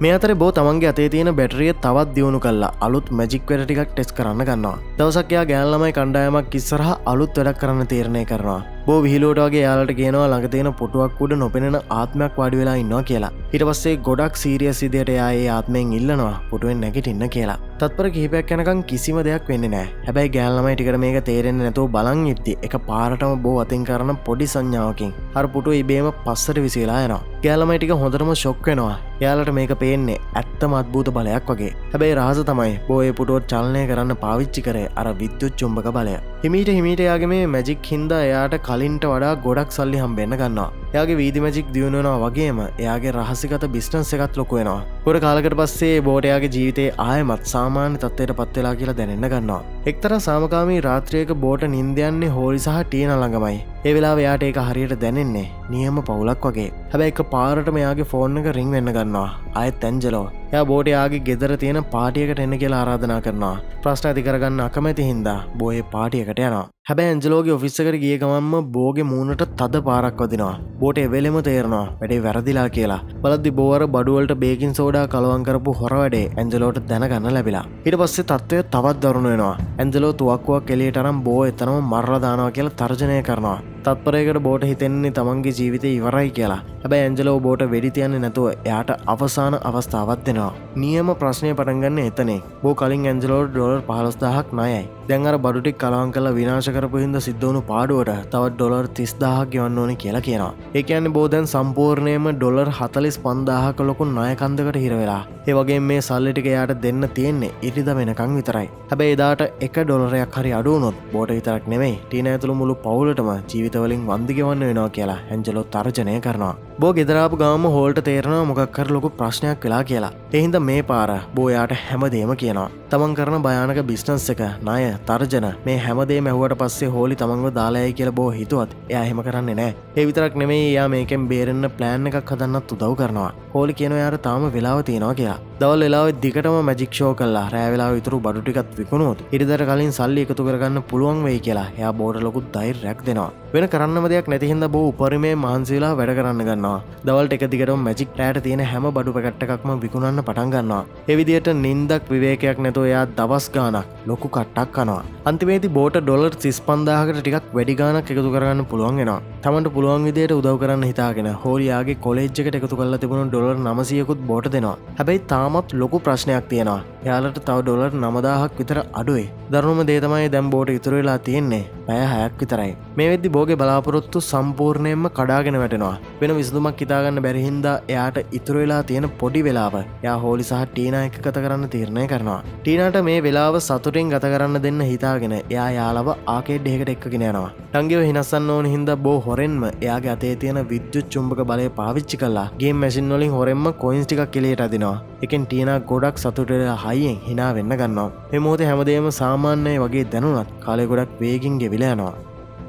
මේ අතර බෝ තමන්ගේ අතේ තියෙන බැටරිය තවත් දියුණු කරලා අලුත් මැජික් වැඩ ටිකක් ටෙස්ට් කරන්න ගන්නවා. දවසක් එයා ගෑනු ළමයි කණ්ඩායමක් ඉස්සරහා අලුත් වැඩක් කරන්න තීරණය කරනවා. බෝ විහිළුවට වගේ එයාලට කියනවා ළඟ තියෙන පුටුවක් උඩ නොපෙනෙන ආත්මයක් වාඩි වෙලා ඉන්නවා කියලා. ඊට පස්සේ ගොඩක් සීරියස් විදියට එයා ඒ ආත්මයෙන් ඉල්ලනවා පුටුවෙන් නැගිටින්න කියලා. තත්පර කිහිපයක් යනකම් කිසිම දෙයක් වෙන්නේ නැහැ. හැබැයි ගෑනු ළමයි ටිකට මේක තේරෙන්නේ නැතුව බලන් ඉද්දි එක පාරටම බෝ අතින් කරන පොඩි සංඥාවකින් අර පුටුව ඉබේම පස්සට විසිලා යනවා. ගෑනු ළමයි ටික හොඳටම ෂොක් වෙනවා. එයාලට මේක පේන්නේ ඇත්තම අద్භූත බලයක් වගේ. හැබැයි රහස තමයි බෝ ඒ පුටුව චලනය කරන්න පාවිච්චි කරේ අර විද්‍යුත් චුම්බක බලය. හිමීට එයාගේ මේ මැජික් හින්දා එයාට කලින්ට වඩා ගොඩක් සල්ලි හම්බෙන්න ගන්නවා. එයාගේ වීදි මැජික් දියුණු වෙනවා වගේම එයාගේ රහසිගත බිස්නස් එකත් ලොකු වෙනවා. පොඩ කාලයකට පස්සේ බෝට එයාගේ ජීවිතේ ආයෙමත් සාමාන්‍ය තත්ත්වයට පත් වෙලා කියලා දැනෙන්න ගන්නවා. එක්තරා සාමකාමී රාත්‍රියක බෝට නිින්ද යන්නේ හෝලි සහ ටීනා ළඟමයි. ඒ වෙලාවේ එයාට ඒක හරියට දැනෙන්නේ නියම පවුලක් වගේ. හැබැයි එක පාරටම එයාගේ ෆෝන් එක රින් වෙන්න ගන්නවා. ආයෙත් ඇන්ජලෝ. එයා බෝට එයාගේ ගෙදර තියෙන පාටියකට එන්න කියලා ආරාධනා කරනවා. ප්‍රශ්න ඇති කරගන්න අකමැති හින්දා බෝ ඒ පාටියකට යනවා. හැබැයි ඇන්ජලෝගේ ඔෆිස් එකට ගිය ගමන්ම බෝගේ මූණට තද පාරක් වදිනවා. බෝට එවෙලෙම තේරෙනවා වැඩේ වැරදිලා කියලා. බලද්දි බෝ අර බඩු වලට බේකින් සෝඩා කලවම් කරපු හොර වැඩේ ඇන්ජලෝට දැනගන්න ලැබිලා. ඊට පස්සේ තත්ත්වය තවත් දරුණු වෙනවා. ඇන්ජලෝ තුවක්කුවක් එළියට අරන් බෝ එතනම මරලා දානවා කියලා තර්ජනය කරනවා. තත්පරයකට බෝට හිතෙන්නේ තමන්ගේ ජීවිතේ ඉවරයි කියලා. හැබැයි ඇන්ජලෝ බෝට වෙඩි තියන්නේ නැතුව එයාට අවසාන අවස්ථාවක් දෙනවා. නියම ප්‍රශ්නය පටන් ගන්න එතනේ. බෝ කලින් ඇන්ජලෝට ඩොලර් 15000ක් ණයයි. දැන් අර බඩු ටික කලවම් කරලා විනාශ කරපු හින්දා සිද්ධ වුණු පාඩුවට තවත් ඩොලර් 30000ක් ගෙවන්න ඕනේ කියලා කියනවා. ඒ කියන්නේ බෝ දැන් සම්පූර්ණයෙන්ම ඩොලර් 45000ක ලොකු ණය කන්දකට හිර වෙලා. ඒ වගේම මේ සල්ලි ටික එයාට දෙන්න තියෙන්නේ ඉරිදා වෙනකන් විතරයි. හැබැයි එදාට එක ඩොලරයක් හරි අඩු වුණොත් බෝට විතරක් නෙමෙයි ටීනා ඇතුළු මුළු පවුලටම ජීවිතවලින් වන්දි ගෙවන්න වෙනවා කියලා ඇන්ජලෝ තර්ජනය කරනවා. බෝ ගෙදර ආපු ගාම හෝල්ට තේරෙනවා මොකක් හරි ලොකු ප්‍රශ්නයක් වෙලා කියලා. ඒ හින්දා මේ පාර බෝ යාට හැමදේම කියනවා. තමන් කරන භයානක බිස්නස් එක ණය තර්ජන මේ හැමදේම ඇහුවට පස්සේ හෝලි තමන්ව දාලා යයි කියලා බෝ හිතුවත් එයා එහෙම කරන්නේ නැහැ. ඒ විතරක් නෙමෙයි එයා මේකෙන් බේරෙන්න ප්ලෑන් එකක් හදන්නත් උදව් කරනවා. හෝලි කියනවා එයාට තාම වෙලාව තියෙනවා කියලා. දවල් වෙලාවේ දිගටම මැජික් ෂෝ කළා. රෑ වෙලාවේ ඉතුරු බඩු ටිකත් විකුණුවොත් ඉරිදට කලින් සල්ලි එකතු කරගන්න පුළුවන් වෙයි කියලා එයා බෝට ලොකු ධෛර්යයක් දෙනවා. වෙන කරන්නම දෙයක් නැති හින්දා බෝ උපරිමයෙන් මහන්සි වෙලා වැඩ කරන්න ගන්නවා. දවල්ට එක දිගටම මැජික් රෑට තියෙන හැම බඩු පැකට් එකක්ම විකුණන්න පටන් ගන්නවා. ඒ විදිහට නිින්දක් විවේකයක් නැතුව එයා දවස් ගාණක් ලොකු කට්ටක් කනවා. අන්තිමේදී බෝට ඩොලර් 35000කට ටිකක් වැඩි ගාණක් එකතු කරගන්න පුළුවන් වෙනවා. තමන්ට පුළුවන් විදිහට උදව් කරන්න හිතාගෙන හෝලියාගේ කොලෙජ් එකට එකතු කරලා තිබුණු ඩොලර් 900කුත් බෝට දෙනවා. හැබැයි තාමත් ලොකු ප්‍රශ්නයක් තියෙනවා. එයාලට තව ඩොලර් 9000ක් විතර අඩුයි. දරුණුම දේ තමයි දැන් බෝට ඉතුරු වෙලා තියෙන්නේ පැය 6ක් විතරයි. මේ වෙද්දි බෝගේ බලාපොරොත්තු සම්පූර්ණයෙන්ම කඩාගෙන වැටෙනවා. වෙන විසඳුමක් හිතාගන්න බැරි හින්දා එයාට ඉතුරු වෙලා තියෙන පොඩි වෙලාව එයා හෝලි සහ ටීනා එක්ක ගත කරන්න තීරණය කරනවා. ටීනාට මේ වෙලාව සතුටින් ගත කරන්න දෙන්න හිතාගෙන එයා යාලව ආකේඩ් එකකට එක්කගෙන යනවා. ටංගිව හිනස්සන්න ඕන හින්දා බෝ හොරෙන්ම එයාගේ අතේ තියෙන විද්‍යුත් චුම්බක බලය පාවිච්චි කරලා ගේම් මැෂින් වලින් හොරෙන්ම කොයින්ස් ටිකක් එළියට අදිනවා. එකෙන් ටීනා ගොඩක් සතුට වෙලා හයියෙන් hina වෙන්න ගන්නවා. මේ මොහොතේ හැමදේම සාමාන්‍යයි වගේ දැනුණත් කාලේ ගොඩක් වේගින් ගෙවිලා යනවා.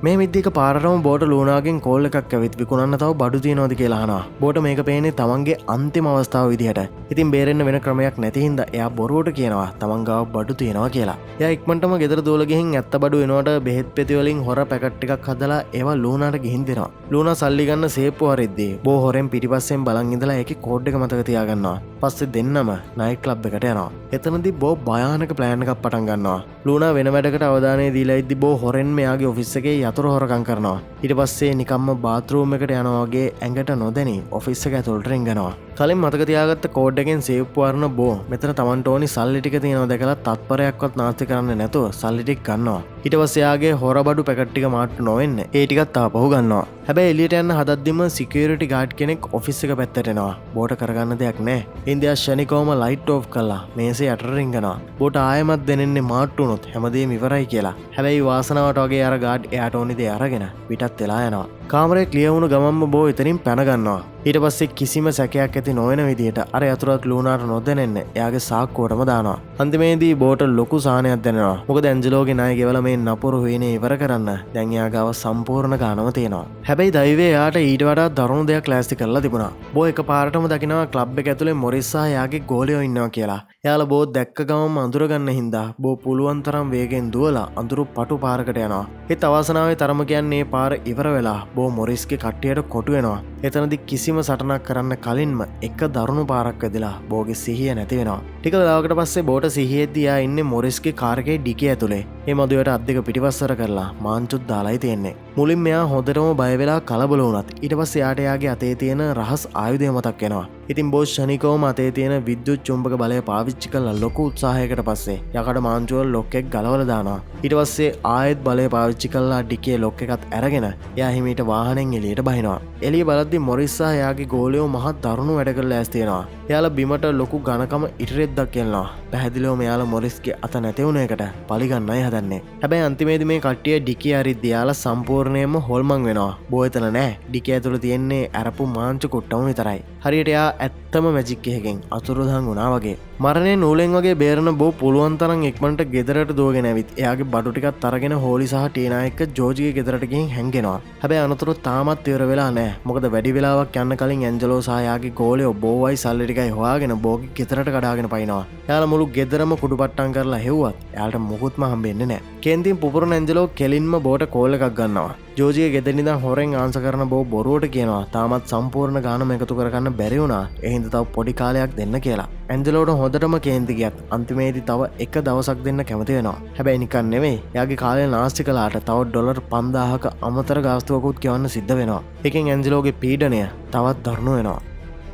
මේ මිද්දික පාරටම බෝට ලූනාගෙන් කෝල් එකක් ඇවිත් විකුණන්න තව බඩු තියනවද කියලා අහනවා. බෝට මේක පේන්නේ තමන්ගේ අන්තිම අවස්ථාව විදිහට. ඉතින් බේරෙන්න වෙන ක්‍රමයක් නැති හින්දා එයා බොරුවට කියනවා තමන් ගාව බඩු තියනවා කියලා. එයා ඉක්මනටම ගෙදර දුවලා ගිහින් ඇත්ත බඩු වෙනවට බෙහෙත් පෙති වලින් හොර පැකට් ටිකක් හදලා ඒවා ලූනාට ගිහින් දෙනවා. ලූනා සල්ලි ගන්න සේප්පුව හරිද්දී බෝ හොරෙන් පිටිපස්සෙන් බලන් ඉඳලා ඒකේ කෝඩ් එක මතක තියාගන්නවා. පස්සේ දෙන්නම නයිට් ක්ලබ් එකට යනවා. එතනදී බෝ භයානක ප්ලෑන් එකක් පටන් ගන්නවා. ලූනා වෙන වැඩකට අවධානය දීලා ඉද්දි බෝ හොරෙන් මෙයාගේ ඔෆිස් එකේ යතුරු හොරකම් කරනවා. ඊට පස්සේ නිකම්ම බාත් රූම් එකට යනවා වගේ ඇඟට නොදැනී ඔෆිස් එක ඇතුළට රිංගනවා. කලින් මතක තියාගත්ත කෝඩ් එකෙන් සේව් වරන බෝ මෙතන තමන්ට ඕනි සල්ලි ටික තියෙනවා දැකලා තත්පරයක්වත් නාස්ති කරන්නේ නැතුව සල්ලි ටික ගන්නවා. ඊට පස්සේ යාගේ හොරබඩු පැකට් ටික මාට්ටු නොවෙන්න ඒ ටිකත් ආපහු ගන්නවා. හැබැයි එළියට යන්න හදද්දිම සිකියුරිටි ගාඩ් කෙනෙක් ඔෆිස් එක පැත්තට එනවා. බෝට කරගන්න දෙයක් නැහැ. ඉන්දියා ශනිකවම ලයිට් ඕෆ් කළා මේසේ යටට රිංගනවා. බෝට ආයෙමත් දෙනෙන්නේ මාට්ටු වුණොත් හැමදේම ඉවරයි කියලා. හැබැයි වාසනාවට වගේ අර ගාඩ් එයාට ඕනි දේ අරගෙන පිටත් වෙලා යනවා. කාමරේ ක්ලියර් වුණු ගමන්ම බෝ එතනින් පැන ගන්නවා. ඊට පස්සේ කිසිම සැකයක් ඇති නොවන විදිහට අර යතුරත් ලූනාට නොදැනෙන්න එයාගේ සාක්කුවටම දානවා. අන්තිමේදී බෝට ලොකු සාහනයක් දැනෙනවා. මොකද ඇන්ජලෝගේ ණය ගෙවලා මේ නපුරු හේනේ ඉවර කරන්න දැන් එයා ගාව සම්පූර්ණ ගානම තියෙනවා. හැබැයි දෛවය එයාට ඊට වඩා දරුණු දෙයක් ලෑස්ති කරලා තිබුණා. බෝ එකපාරටම දකිනවා ක්ලබ් එක ඇතුලේ මොරිස් සහ එයාගේ ගෝලියෝ ඉන්නවා කියලා. එයාලා බෝ දැක්ක ගමන්ම අඳුර ගන්න හින්දා බෝ පුළුවන් තරම් වේගෙන් දුවලා අඳුරු පටු පාරකට යනවා. ඒත් අවසනාවේ තරම කියන්නේ පාර ඉවර වෙලා බෝ මොරිස්ගේ කට්ටියට කොටු වෙනවා. එතනදි කිසිම සටනක් කරන්න කලින්ම එක දරුණු පාරක් වැදිලා බෝගේ සිහිය නැති වෙනවා. ටික වෙලාවකට පස්සේ බෝට සිහියෙද්දී එයා ඉන්නේ මොරිස්ගේ කාර් එකේ ඩිකේ ඇතුලේ. මේ මදුවට අත් දෙක පිටිපස්සට කරලා මාංචුත් දාලායි තියෙන්නේ. මුලින් මෙයා හොඳටම බය වෙලා කලබල වුණත් ඊට පස්සේ එයාට එයාගේ අතේ තියෙන රහස් ආයුධය මතක් වෙනවා. ඉතින් බෝ ශනිකවම අතේ තියෙන විද්‍යුත් චුම්බක බලය පාවිච්චි කරලා ලොකු උත්සාහයකට පස්සේ යකඩ මාංචුවල ලොක් එක ගලවලා දානවා. ඊට පස්සේ ආයෙත් බලය පාවිච්චි කරලා ඩිකේ ලොක් එකත් අරගෙන එයා හිමීට වාහනෙන් එළියට බහිනවා. එළිය බලද්දි මොරිස් සහ එයාගේ ගෝලියෝ මහා දරුණු වැඩ කරලා ඇස් තියෙනවා. එයාලා බිමට ලොකු ඝනකම ඉටිරෙද්දක් කියනවා. පැහැදිලිවම එයාලා මොරිස්ගේ අත නැති වුණ එකට පලිගන්නයි හදන්නේ. හැබැයි අන්තිමේදී මේ කට්ටිය ඩිකේ අරිද්දී එයාලා සම්පූර්ණයෙන්ම හොල්මන් වෙනවා. බෝ එතන නෑ. ඩිකේ ඇතුළේ තියෙන්නේ අරපු මාංචු කුට්ටම විතරයි. හරියට එයා ඇත්තම මැජික් එකකින් අතුරුදහන් වුණා වගේ. මරණය නූලෙන් වගේ බේරන බෝ පුළුවන් තරම් ඉක්මනට ගෙදරට දුවගෙන ඇවිත් එයාගේ බඩු ටිකත් අරගෙන හෝලි සහ ටීනා එක්ක ජෝර්ජ්ගේ ගෙදරට ගිහින් හැංගෙනවා. හැබැයි අනතුරු තාමත් ඉවර වෙලා නැහැ. මොකද වැඩි වෙලාවක් යන්න කලින් ඇන්ජලෝ සහ එයාගේ ගෝලියෝ බෝවයි සල්ලි ටිකයි හොයාගෙන බෝගේ ගෙදරට කඩාගෙන පයින්නවා. එයාලා මුළු ගෙදරම කුඩුපට්ටම් කරලා හෙව්වත් එයාලට මොකුත්ම හම්බෙන්නේ නැහැ. කේන්තින් පුපුරන ඇන්ජලෝ කෙලින්ම බෝට කෝල් එකක් ගන්නවා. ජෝර්ජ්ගේ ගෙදරින් ඉඳන් හොරෙන් ආන්සර් කරන බෝ බොරුවට කියනවා තාමත් සම්පූර්ණ ගානම එකතු කරගන්න බැරි වුණා. ඒ හින්දා තව පොඩි කාලයක් දෙන්න කියලා. ඇන්ජලෝට හොඳටම කේන්ති ගියත් අන්තිමේදී තව එක දවසක් දෙන්න කැමති වෙනවා. හැබැයි නිකන් නෙමෙයි. එයාගේ කාලය නාස්ති කළාට තව ඩොලර් 5000ක අමතර ගාස්තුවකුත් ගෙවන්න සිද්ධ වෙනවා. එකෙන් ඇන්ජලෝගේ පීඩනය තවත් දරුණු වෙනවා.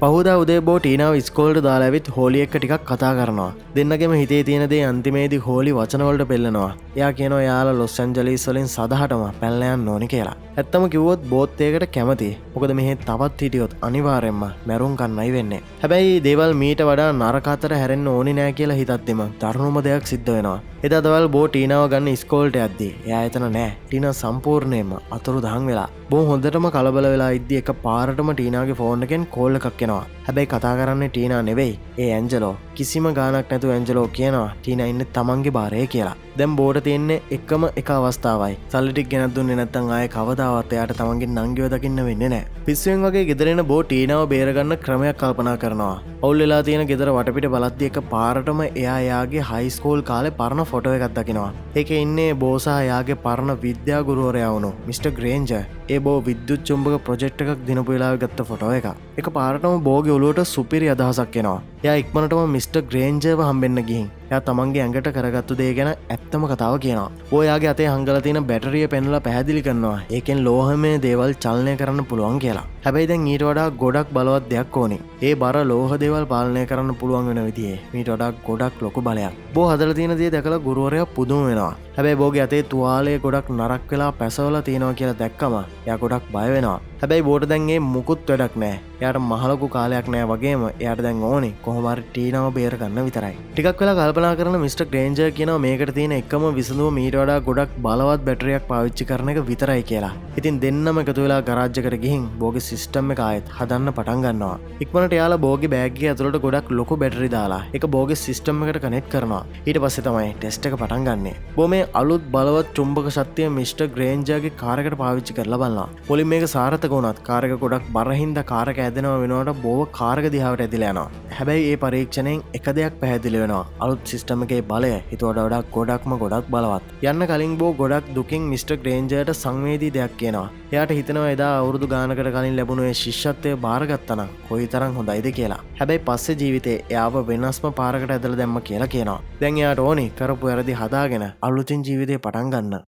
පහුදා උදේ බෝ ටීනාව ඉස්කෝලට දාලා ඇවිත් හෝලි එක්ක ටිකක් කතා කරනවා. දෙන්නගෙම හිතේ තියෙන දේ අන්තිමේදී හෝලි වචන වලට පෙන්නනවා. එයා කියනවා යාලා ලොස් ඇන්ජලිස් වලින් සදහටම පැනලා යන්න ඕනි කියලා. ඇත්තම කිව්වොත් බෝත් ඒකට කැමති. මොකද මෙහෙ තවත් හිටියොත් අනිවාර්යෙන්ම මැරුම් කන්නයි වෙන්නේ. හැබැයි දේවල් මීට වඩා නරක අතර හැරෙන්න ඕනි නෑ කියලා හිතද්දිම දරුණුම දෙයක් සිද්ධ වෙනවා. එදා දවල් බෝ ටීනාව ගන්න ඉස්කෝලට යද්දී එයා එතන නෑ. ටීනා සම්පූර්ණයෙන්ම අතුරුදහන් වෙලා. බෝ හොඳටම කලබල වෙලා ඉද්දී එක පාරටම ටීනාගේ ෆෝන් එකෙන් කෝල් එකක් එනවා. හැබැයි කතා කරන්නේ ටීනා නෙවෙයි. ඒ ඇන්ජලෝ. කිසිම ගානක් නැතුව ඇන්ජලෝ කියනවා ටීනා ඉන්නේ තමන්ගේ බාරේ කියලා. දැන් බෝට තියෙන්නේ එකම එක අවස්ථාවයි. සල්ලි ටික ගෙනත් දුන්නේ නැත්නම් ආයේ කවදාවත් එයාට තමන්ගේ නංගිව දකින්න වෙන්නේ නැහැ. පිස්සුවෙන් වගේ ගෙදර එන බෝ ටීනාව බේරගන්න ක්‍රමයක් කල්පනා කරනවා. අවුල් වෙලා තියෙන ගෙදර වටපිට බලද්දී එක පාරටම එයා එයාගේ හයි ස්කූල් කාලේ පරණ ෆොටෝ එකක් දකිනවා. ඒකේ ඉන්නේ බෝ සහ එයාගේ පරණ විද්‍යා ගුරුවරයා වුණු මිස්ටර් ග්‍රේන්ජර්. ඒ බෝ විද්‍යුත් චුම්බක ප්‍රොජෙක්ට් එකක් දිනපු වෙලාවේ ගත්ත ෆොටෝ එකක්. එක පාරටම බෝගේ ඔළුවට සුපිරි අදහසක් එනවා. එයා ඉක්මනටම මිස්ටර් ග්‍රේන්ජර්ව හම්බෙන්න ගිහින් එයා තමන්ගේ ඇඟට කරගත්තු දේ ගැන ඇත්තම කතාව කියනවා. ඔයාගේ අතේ හංගලා තියෙන බැටරිය පෙන්වලා පැහැදිලි කරනවා. ඒකෙන් ලෝහමය දේවල් චලනය කරන්න පුළුවන් කියලා. හැබැයි දැන් ඊට වඩා ගොඩක් බලවත් දෙයක් ඕනේ. ඒ බර ලෝහ දේවල් පාලනය කරන්න පුළුවන් වෙන විදිහේ මීට වඩා ගොඩක් ලොකු බලයක්. බෝ හදලා තියෙන දේ දැකලා ගුරුවරයා පුදුම වෙනවා. හැබැයි බෝගේ අතේ තුවාලය ගොඩක් නරක් වෙලා පැසවලා තියෙනවා කියලා දැක්කම එයා ගොඩක් බය වෙනවා. හැබැයි බෝට දැන් ඒ මුකුත් වැඩක් නැහැ. එයාට මහලොකු කාලයක් නැහැ වගේම එයාට දැන් ඕනේ කොහොම හරි ටීනාව බේර ගන්න විතරයි. ටිකක් වෙලා කල්පනා කරන මිස්ටර් ග්‍රේන්ජර් කියනවා මේකට තියෙන එකම විසඳුම මීට වඩා ගොඩක් බලවත් බැටරියක් පාවිච්චි කරන එක විතරයි කියලා. ඉතින් දෙන්නම එකතු වෙලා ගරාජ් එකට ගිහින් බෝගේ සිස්ටම් එක ආයෙත් හදන්න පටන් ගන්නවා. ඉක්මනට එයාලා බෝගේ බෑග් එකේ ඇතුළට ගොඩක් ලොකු බැටරි දාලා ඒක බෝගේ සිස්ටම් එකට කනෙක්ට් කරනවා. ඊට පස්සේ තමයි ටෙස්ට් එක පටන් ගන්නෙ. බෝ මේ අලුත් බලවත් චුම්බක ශක්තිය මිස්ටර් ග්‍රේන්ජර්ගේ කාර් එකට පාවිච්චි කරලා බලනවා. මුලින් මේක සාර්ථක වුණත් කාර් එක ගොඩක් බර හින්දා කාර් එක ඇදෙනවා වෙනකොට බෝව කාර් එක දිහාවට ඇදිලා යනවා. හැබැයි මේ පරීක්ෂණයෙන් එක දෙයක් පැහැදිලි වෙනවා. අලුත් සිස්ටම් එකේ බලය හිතුවට වඩා ගොඩක් බලවත්. යන්න කලින් බෝ ගොඩක් දුකින් මිස්ටර් ග්‍රේන්ජර්ට සංවේදී දෙයක් කියනවා. එයාට හිතෙනවා එදා අවුරුදු ගානකට කලින් ලැබුණු ඒ ශිෂ්‍යත්වය බාරගත්තා නම් කොයිතරම් හොඳයිද කියලා. හැබැයි පස්සේ ජීවිතේ එයාව වෙනස්ම පාරකට ඇදලා දැම්ම කියලා කියනවා. දැන් එයාට ඕනි කරපු වැරදි හදාගෙන අලුතින් ජීවිතේ පටන් ගන්න.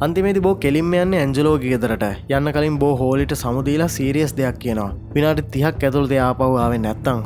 අන්තිමේදී බෝ කෙලින්ම යන්නේ ඇන්ජලෝගේ ගෙදරට. යන්න කලින් බෝ හෝලිට සමුදීලා සීරියස් දෙයක් කියනවා. විනාඩි 30ක් ඇතුළත එයා ආපහු ආවේ නැත්තම්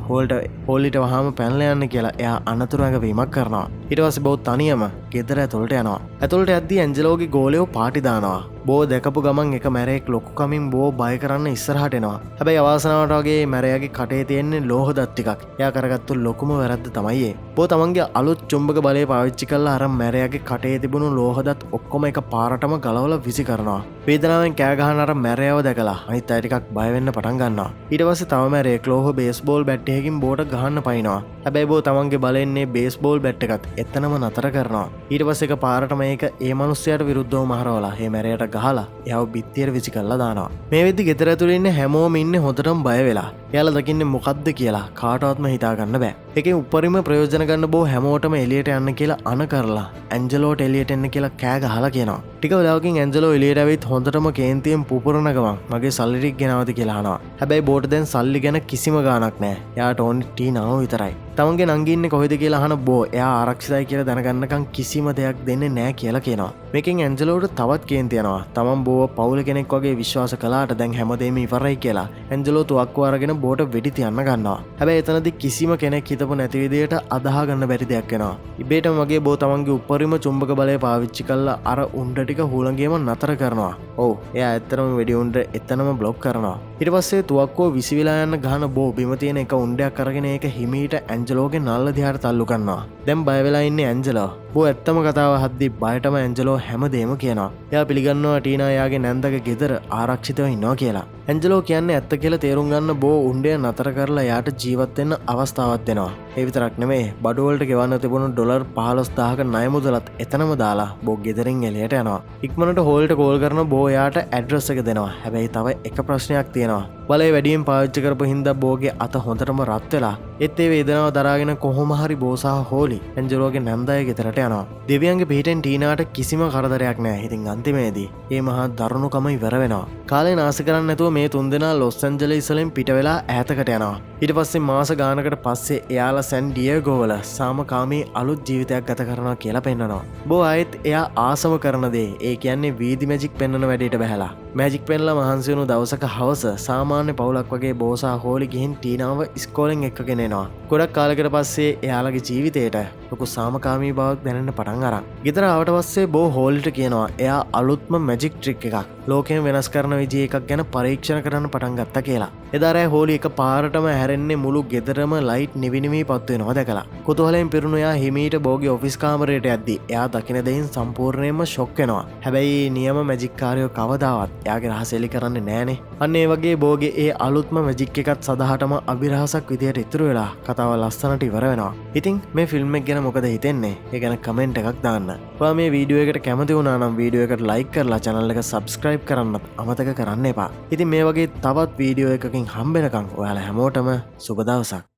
හෝලිට වහාම පැනලා යන්න කියලා එයා අනතුරුවක වීමක් කරනවා. ඊට පස්සේ බෝ තනියම ගෙදර ඇතුළට යනවා. ඇතුළට යද්දී ඇන්ජලෝගේ ගෝලයෝ පාටි දානවා. බෝ දැකපු ගමන් එක මැරයෙක් ලොකු කමින් බෝ බය කරන්න ඉස්සරහට එනවා. හැබැයි අවාසනාවට වගේ මැරයාගේ කටේ තියෙන්නේ ලෝහ දත් ටිකක්. එයා කරගත්තු ලොකුම වැරද්ද තමයි ඒ. බෝ තමන්ගේ අලුත් චුම්බක බලය පාවිච්චි කරලා අර මැරයාගේ කටේ තිබුණු ලෝහ දත් ඔක්කොම එක පාරටම ගලවලා විසි කරනවා. වේදනාවෙන් කෑ ගහන අර මැරයව දැකලා අනිත් අය ටිකක් බය වෙන්න පටන් ගන්නවා. ඊට පස්සේ තව මැරයෙක් ලෝහ බේස්බෝල් බැට් එකකින් බෝට ගහන්න පයින්නවා. හැබැයි බෝ තමන්ගේ බලෙන් මේ බේස්බෝල් බැට් එකත් එතනම නතර කරනවා. ඊට පස්සේ එක පාරටම ඒක ඒ මිනිස්සයාට විරුද්ධව මහරවලා මේ මැරයට ගහලා එයාව බිත්තියට විසි කරලා දානවා. මේ වෙද්දි ගෙදර ඇතුළේ ඉන්න හැමෝම ඉන්නේ හොඳටම බය වෙලා. එයාලා දකින්නේ මොකද්ද කියලා කාටවත්ම හිතා ගන්න බෑ. ඒකෙන් උපරිම ප්‍රයෝජන ගන්න බෝ හැමෝටම එළියට යන්න කියලා අණ කරලා ඇන්ජලෝට එළියට එන්න කියලා කෑ ගහලා කියනවා. ටික වෙලාවකින් ඇන්ජලෝ එළියට ඇවිත් හොඳටම කේන්තියෙන් පුපුරන ගමන් මගේ සල්ලි ටික ගෙනවද කියලා අහනවා. හැබැයි බෝට දැන් සල්ලි ගැන කිසිම ගාණක් නැහැ. එයාට ඕනේ ටීනාව විතරයි. තමන්ගේ නංගි ඉන්නේ කොහෙද කියලා අහන බෝ එයා ආරක්ෂිතයි කියලා දැනගන්නකම් කිසිම දෙයක් දෙන්නේ නැහැ කියලා කියනවා. මේකෙන් ඇන්ජලෝට තවත් කේන්ති යනවා. තමන් බෝව පවුල කෙනෙක් වගේ විශ්වාස කළාට දැන් හැමදේම ඉවරයි කියලා. ඇන්ජලෝ තුවක්කුව අරගෙන බෝට වෙඩි තියන්න ගන්නවා. හැබැයි එතනදී කිසිම කෙනෙක් හිතපු නැති විදියට අදාහ ගන්න බැරි දෙයක් වෙනවා. ඉබේටම වගේ බෝ තමන්ගේ උපරිම චුම්බක බලය පාවිච්චි කරලා අර උණ්ඩ ටික හුළඟේම නතර කරනවා. ඔව් එයා ඇත්තටම වෙඩි උණ්ඩ එතනම බ්ලොක් කරනවා. ඊට පස්සේ තුවක්කුව විසිවිලා යන්න ගහන බෝ බිම තියෙන එක උණ්ඩයක් අරගෙන ඒක හිමීට ඇන්ජලෝගේ නල්ල දිහාට තල්ලු කරනවා. දැන් බය වෙලා ඉන්නේ ඇන්ජලෝ. බෝ ඇත්තම කතාව හද්දි බයටම ඇන්ජලෝ හැමදේම කියනවා. එයා පිළිගන්නවා ටීනා එයාගේ නැන්දගේ ගෙදර ආරක්ෂිතව ඉන්නවා කියලා. ඇන්ජලෝ කියන්නේ ඇත්ත කියලා තේරුම් ගන්න බෝ උණ්ඩය නතර කරලා එයාට ජීවත් වෙන්න අවස්ථාවක් දෙනවා. ඒ විතරක් නෙමෙයි බඩු වලට ගෙවන්න තිබුණු ඩොලර් 15000ක ණය මුදලත් එතනම දාලා බෝ ගෙදරින් එළියට යනවා. ඉක්මනට හෝල්ට කෝල් කරන බෝ එයාට ඇඩ්‍රස් එක දෙනවා. හැබැයි තව එක ප්‍රශ්නයක් තියෙනවා. බලය වැඩියෙන් පාවිච්චි කරපු හින්දා බෝගේ අත හොඳටම රත් වෙලා ඒත් ඒ වේදනාව දරාගෙන කොහොම හරි බෝ සහ හෝලි ඇන්ජලෝගේ නැන්දය ගෙදරට යනවා. දෙවියන්ගේ පිහිටෙන් ටීනාට කිසිම කරදරයක් නැහැ. ඉතින් අන්තිමේදී මේ මහා දරුණුකම ඉවර වෙනවා. කාලේ නාස්ති කරන්න නැතුව මේ තුන්දෙනා ලොස් ඇන්ජලිස් වලින් පිට වෙලා ඈතකට යනවා. ඊට පස්සේ මාස ගානකට පස්සේ එයාලා සැන් ඩියගෝ වල සාමකාමී අලුත් ජීවිතයක් ගත කරනවා කියලා පෙන්නනවා. බෝ ආයෙත් එයා ආසම කරන දේ ඒ කියන්නේ වීදි මැජික් පෙන්වන වැඩේට බහැලා. මැජික් පෙන්ලා මහන්සි වුණු දවසක හවස සාමාන්‍ය පවුලක් වගේ බෝසා හෝලි ගිහින් ටීනාව ඉස්කෝලෙන් එක්කගෙන එනවා. ගොඩක් කාලයකට පස්සේ එයාලගේ ජීවිතේට ලොකු සාමකාමී බවක් දැනෙන්න පටන් අරන්. ගෙදර ආවට පස්සේ බෝ හෝලිට කියනවා එයා අලුත්ම මැජික් ට්‍රික් එකක් ලෝකයෙන් වෙනස් කරන විදිහ එකක් ගැන පරීක්ෂණ කරන්න පටන් ගත්තා කියලා. එදා රෑ හෝලි එක පාරටම හැරෙන්නේ මුළු ගෙදරම ලයිට් නිවිනිවි පත් වෙනවා දැකලා. කුතුහලයෙන් පිරුණු එයා හිමීට බෝගේ ඔෆිස් කාමරයට යද්දී එයා දකින දෙයින් සම්පූර්ණයෙන්ම ෂොක් වෙනවා. හැබැයි නියම මැජික් කාරයෝ කවදාවත් එයාගේ රහස එලි කරන්නේ නැහනේ. අන්න ඒ වගේ බෝගේ ඒ අලුත්ම මැජික් එකත් සදහටම අභිරහසක් විදියට ඉතුරු වෙලා කතාව ලස්සනට ඉවර වෙනවා. ඉතින් මේ ෆිල්ම් එක ගැන මොකද හිතෙන්නේ? ඒ ගැන කමෙන්ට් එකක් දාන්න. ඔයා මේ වීඩියෝ එකට කැමති වුණා නම් වීඩියෝ එකට ලයික් කරලා channel එක subscribe කරන්නත් අමතක කරන්න එපා. ඉතින් මේ වගේ තවත් වීඩියෝ එකකින් හම්බෙනකම් ඔයාලා හැමෝටම සුබ දවසක්.